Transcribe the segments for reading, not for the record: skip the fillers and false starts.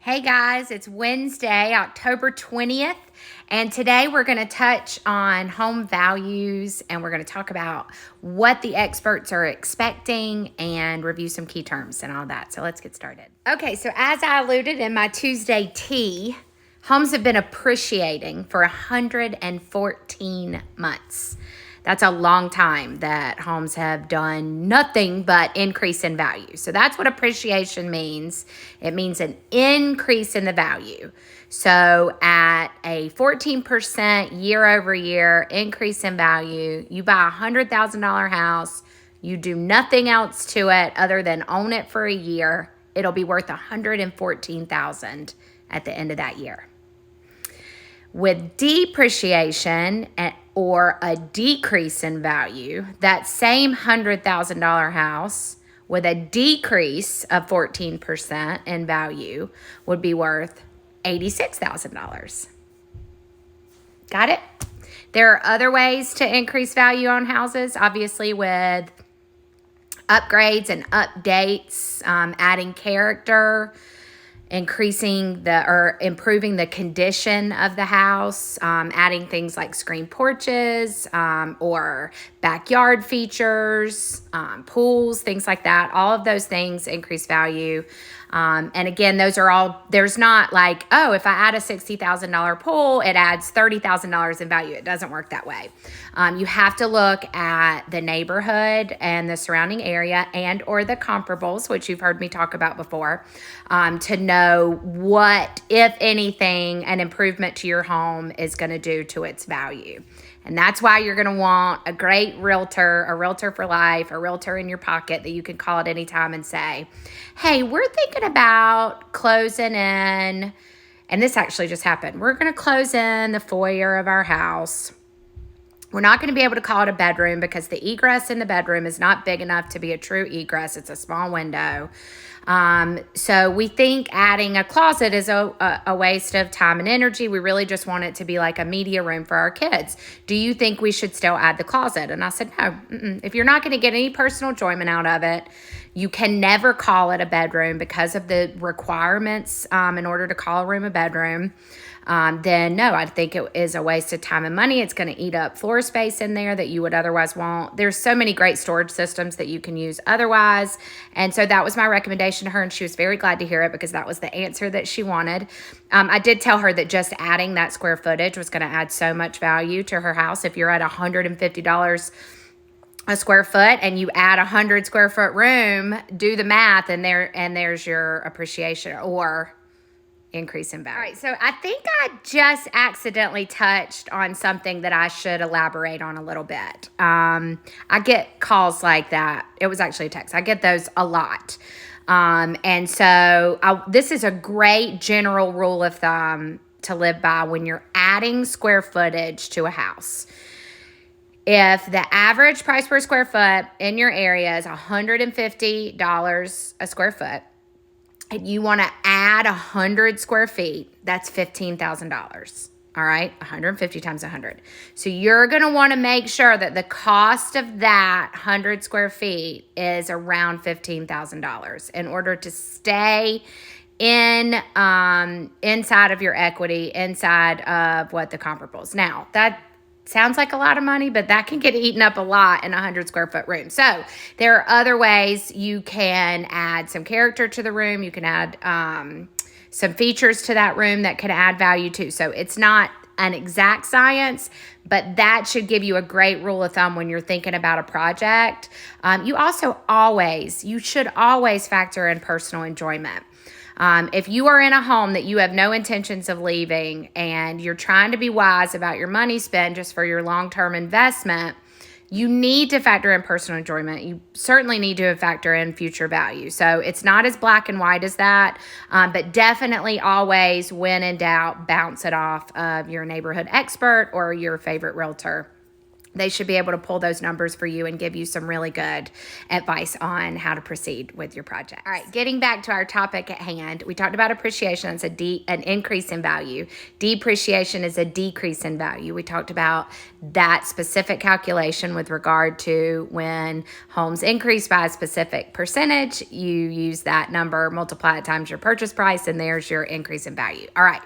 Hey guys, it's Wednesday, October 20th, and today we're going to touch on home values and we're going to talk about what the experts are expecting and review some key terms and all that. So let's get started. Okay, so as I alluded in my Tuesday tea, homes have been appreciating for 114 months. That's a long time that homes have done nothing but increase in value. So that's what appreciation means. It means an increase in the value. So at a 14% year over year increase in value, you buy a $100,000 house, you do nothing else to it other than own it for a year, it'll be worth $114,000 at the end of that year. With depreciation or a decrease in value, that same $100,000 house with a decrease of 14% in value would be worth $86,000. Got it? There are other ways to increase value on houses, obviously with upgrades and updates, adding character, improving the condition of the house, adding things like screen porches or backyard features, pools, things like that. All of those things increase value. And again, those are all, there's not like, oh, if I add a $60,000 pool, it adds $30,000 in value. It doesn't work that way. You have to look at the neighborhood and the surrounding area and or the comparables, which you've heard me talk about before, to know what, if anything, an improvement to your home is going to do to its value. And that's why you're going to want a great realtor, a realtor for life, a realtor in your pocket that you can call at any time and say, hey, we're thinking about closing in, and this actually just happened. We're going to close in the foyer of our house. We're not going to be able to call it a bedroom because the egress in the bedroom is not big enough to be a true egress. It's a small window. So we think adding a closet is a waste of time and energy. We really just want it to be like a media room for our kids. Do you think we should still add the closet? And I said, no. If you're not going to get any personal enjoyment out of it, you can never call it a bedroom because of the requirements in order to call a room a bedroom. Then no, I think it is a waste of time and money. It's going to eat up floor space in there that you would otherwise want. There's so many great storage systems that you can use otherwise. And so that was my recommendation to her, and she was very glad to hear it because that was the answer that she wanted. I did tell her that just adding that square footage was going to add so much value to her house. If you're at $150 a square foot and you add a 100 square foot room, do the math, and there's your appreciation or increase in value. All right, so I think I just accidentally touched on something that I should elaborate on a little bit. I get calls like that. It was actually a text. I get those a lot. And so this is a great general rule of thumb to live by when you're adding square footage to a house. If the average price per square foot in your area is $150 a square foot, and you want to add 100 square feet, that's $15,000. All right, 150 times 100. So you're going to want to make sure that the cost of that 100 square feet is around $15,000 in order to stay inside of your equity, inside of what the comparables. Now, that sounds like a lot of money, but that can get eaten up a lot in a 100 square foot room. So there are other ways you can add some character to the room. You can add some features to that room that can add value too. So it's not an exact science, but that should give you a great rule of thumb when you're thinking about a project. You should always factor in personal enjoyment. If you are in a home that you have no intentions of leaving and you're trying to be wise about your money spent just for your long-term investment, you need to factor in personal enjoyment. You certainly need to factor in future value. So it's not as black and white as that, but definitely always, when in doubt, bounce it off of your neighborhood expert or your favorite realtor they should be able to pull those numbers for you and give you some really good advice on how to proceed with your project. All right, getting back to our topic at hand, we talked about appreciation. It's an increase in value. Depreciation is a decrease in value. We talked about that specific calculation with regard to when homes increase by a specific percentage, you use that number, multiply it times your purchase price, and there's your increase in value. All right.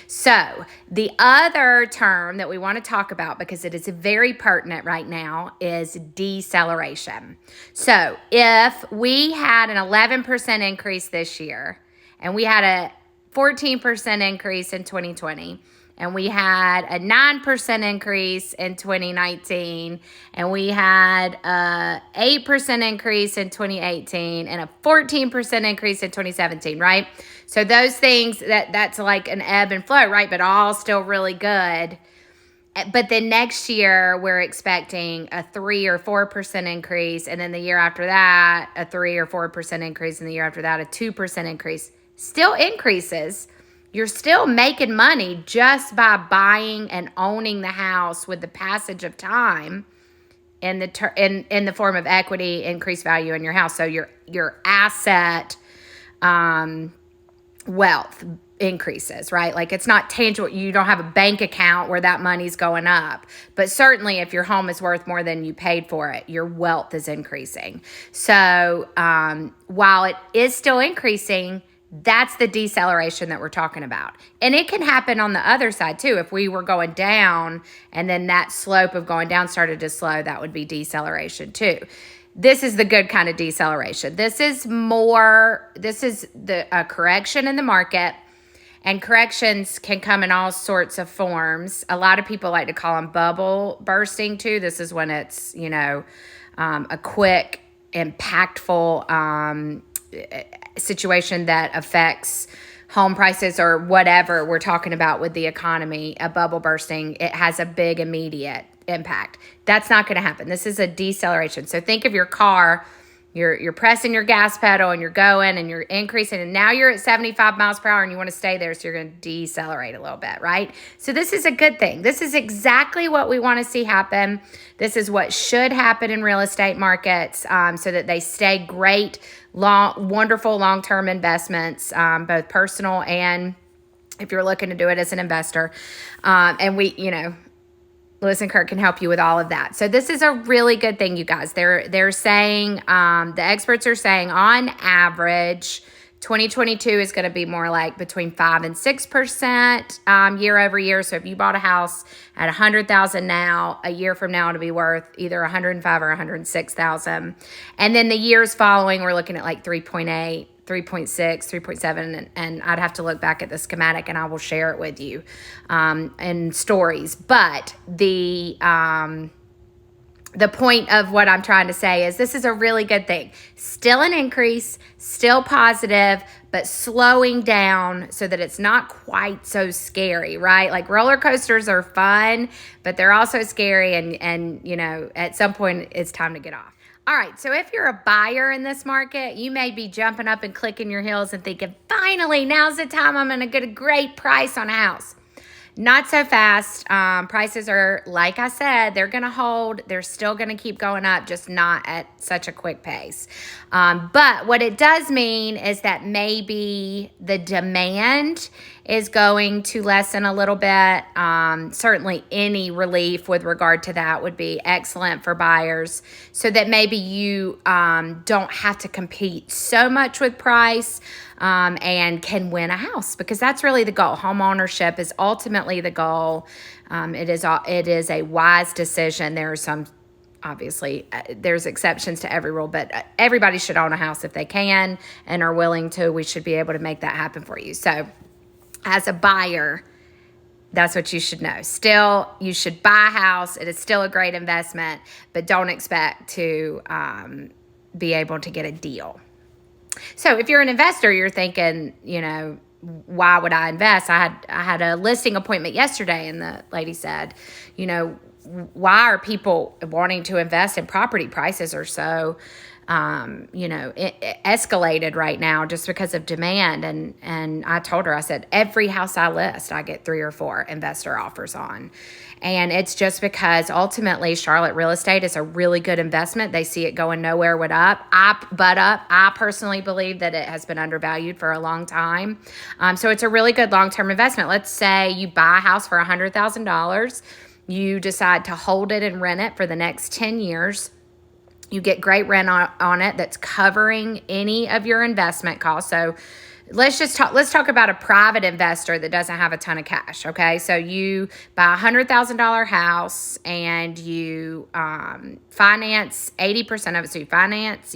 So the other term that we want to talk about, because it is very pertinent right now, is deceleration. So if we had an 11% increase this year, and we had a 14% increase in 2020, and we had a 9% increase in 2019, and we had a 8% increase in 2018, and a 14% increase in 2017, right? So those things, that's like an ebb and flow, right? But all still really good. But then next year, we're expecting a 3 or 4% increase. And then the year after that, a 3 or 4% increase. And the year after that, a 2% increase. Still increases. You're still making money just by buying and owning the house with the passage of time in the form of equity, increased value in your house. So your asset wealth increases, right? Like it's not tangible. You don't have a bank account where that money's going up. But certainly if your home is worth more than you paid for it, your wealth is increasing. So while it is still increasing, that's the deceleration that we're talking about. And it can happen on the other side too. If we were going down and then that slope of going down started to slow, that would be deceleration too. This is the good kind of deceleration. This is a correction in the market, and corrections can come in all sorts of forms. A lot of people like to call them bubble bursting too. This is when it's, a quick, impactful situation that affects home prices or whatever we're talking about with the economy. A bubble bursting, it has a big immediate impact. That's not going to happen. This is a deceleration. So think of your car. You're pressing your gas pedal and you're going and you're increasing, and now you're at 75 miles per hour and you want to stay there, so you're going to decelerate a little bit, right? So this is a good thing. This is exactly what we want to see happen. This is what should happen in real estate markets, so that they stay great, wonderful long-term investments, both personal and if you're looking to do it as an investor. And Lewis and Kirk can help you with all of that. So this is a really good thing, you guys. They're saying, the experts are saying on average, 2022 is going to be more like between 5 and 6% year over year. So if you bought a house at $100,000 now, a year from now it'll be worth either $105,000 or $106,000. And then the years following, we're looking at like 3.8. 3.6, 3.7, and I'd have to look back at the schematic and I will share it with you in stories. But the point of what I'm trying to say is this is a really good thing. Still an increase, still positive, but slowing down so that it's not quite so scary, right? Like roller coasters are fun, but they're also scary, and at some point it's time to get off. All right, so if you're a buyer in this market, you may be jumping up and clicking your heels and thinking, finally, now's the time I'm going to get a great price on a house. Not so fast. Prices are, like I said, they're going to hold. They're still going to keep going up, just not at such a quick pace. But what it does mean is that maybe the demand is going to lessen a little bit. Certainly any relief with regard to that would be excellent for buyers, so that maybe you don't have to compete so much with price and can win a house, because that's really the goal. Home ownership is ultimately the goal. It is a wise decision. There are some, obviously, there's exceptions to every rule, but everybody should own a house if they can and are willing to. We should be able to make that happen for you. So as a buyer, that's what you should know. Still, you should buy a house. It is still a great investment, but don't expect to be able to get a deal. So if you're an investor, you're thinking, why would I invest? I had a listing appointment yesterday, and the lady said, why are people wanting to invest in property? Prices are so it escalated right now just because of demand. And I told her, I said, every house I list, I get 3 or 4 investor offers on. And it's just because ultimately Charlotte real estate is a really good investment. They see it going nowhere but up. I personally believe that it has been undervalued for a long time. So it's a really good long-term investment. Let's say you buy a house for $100,000. You decide to hold it and rent it for the next 10 years. You get great rent on it that's covering any of your investment costs. So let's talk about a private investor that doesn't have a ton of cash. Okay, so you buy $100,000 house and you finance 80% of it. So you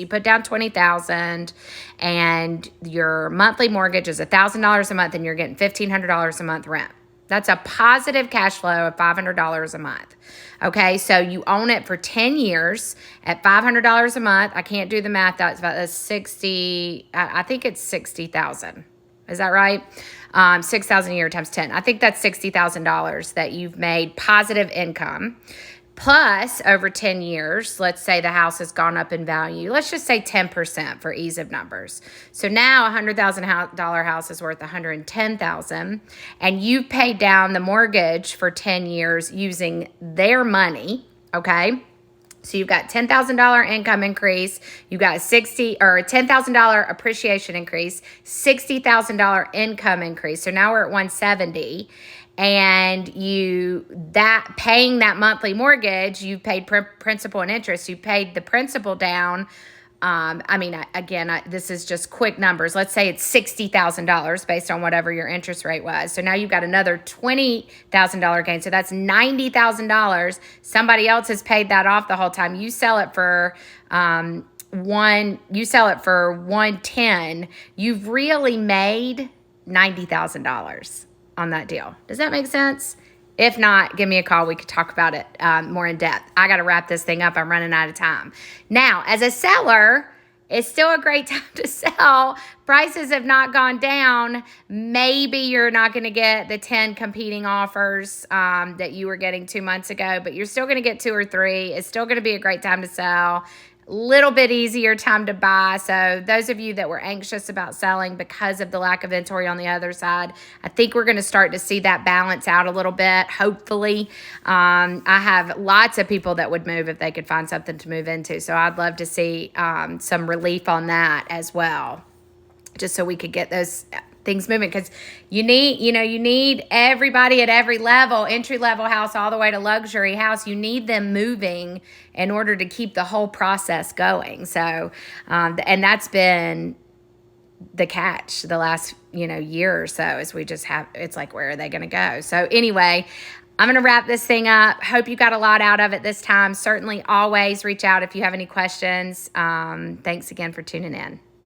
put down $20,000, and your monthly mortgage is $1,000 a month, and you're getting $1,500 a month rent. That's a positive cash flow of $500 a month. Okay, so you own it for 10 years at $500 a month. I can't do the math. That's 60. I think it's 60,000. Is that right? 6,000 a year times 10. I think that's $60,000 that you've made positive income. Plus, over 10 years, let's say the house has gone up in value. Let's just say 10% for ease of numbers. So now a $100,000 house is worth $110,000, and you've paid down the mortgage for 10 years using their money, okay? So you've got $10,000 income increase, you've got $10,000 appreciation increase, $60,000 income increase. So now we're at $170,000. And paying that monthly mortgage, you paid principal and interest. You paid the principal down. This is just quick numbers. Let's say it's $60,000 based on whatever your interest rate was. So now you've got another $20,000 gain. So that's $90,000. Somebody else has paid that off the whole time. You sell it for $110,000. You've really made $90,000 on that deal. Does that make sense? If not, give me a call. We could talk about it more in depth. I got to wrap this thing up. I'm running out of time. Now, as a seller, it's still a great time to sell. Prices have not gone down. Maybe you're not going to get the 10 competing offers that you were getting 2 months ago, but you're still going to get 2 or 3. It's still going to be a great time to sell. Little bit easier time to buy. So those of you that were anxious about selling because of the lack of inventory on the other side, I think we're going to start to see that balance out a little bit, hopefully. I have lots of people that would move if they could find something to move into. So I'd love to see some relief on that as well, just so we could get those things moving, because you need everybody at every level, entry-level house all the way to luxury house. You need them moving in order to keep the whole process going. So, and that's been the catch the last, year or so, is we just have, it's like, where are they going to go? So anyway, I'm going to wrap this thing up. Hope you got a lot out of it this time. Certainly always reach out if you have any questions. Thanks again for tuning in.